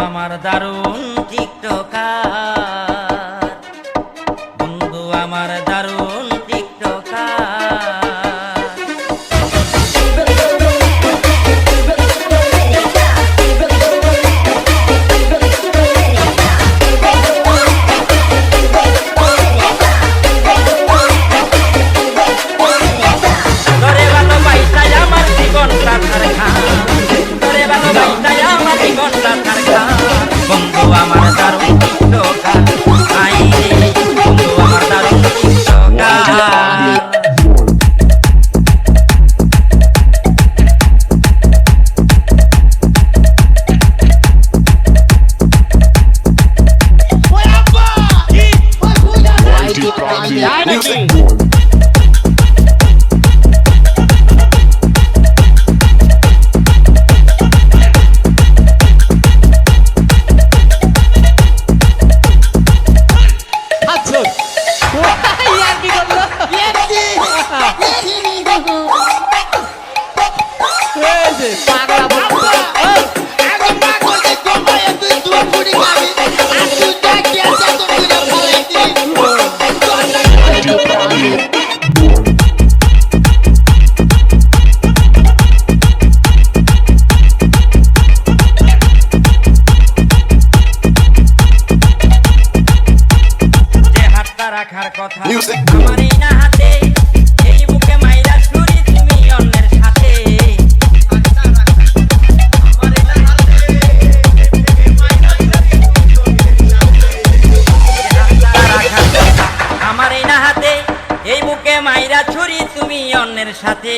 আমার দারুণ টিকটকার, বন্ধু আমার দারুণ টিকটকার। বন্ধু আমার দারুণ টিকটকার, আই রে বন্ধু আমার দারুণ টিকটকার। রাখার কথা আমার এই না হাতে, এই বুকে মাইরা ছুরি তুমি অন্যের সাথে। আমার এই না হাতে, এই বুকে মাইরা ছুরি তুমি অন্যের সাথে।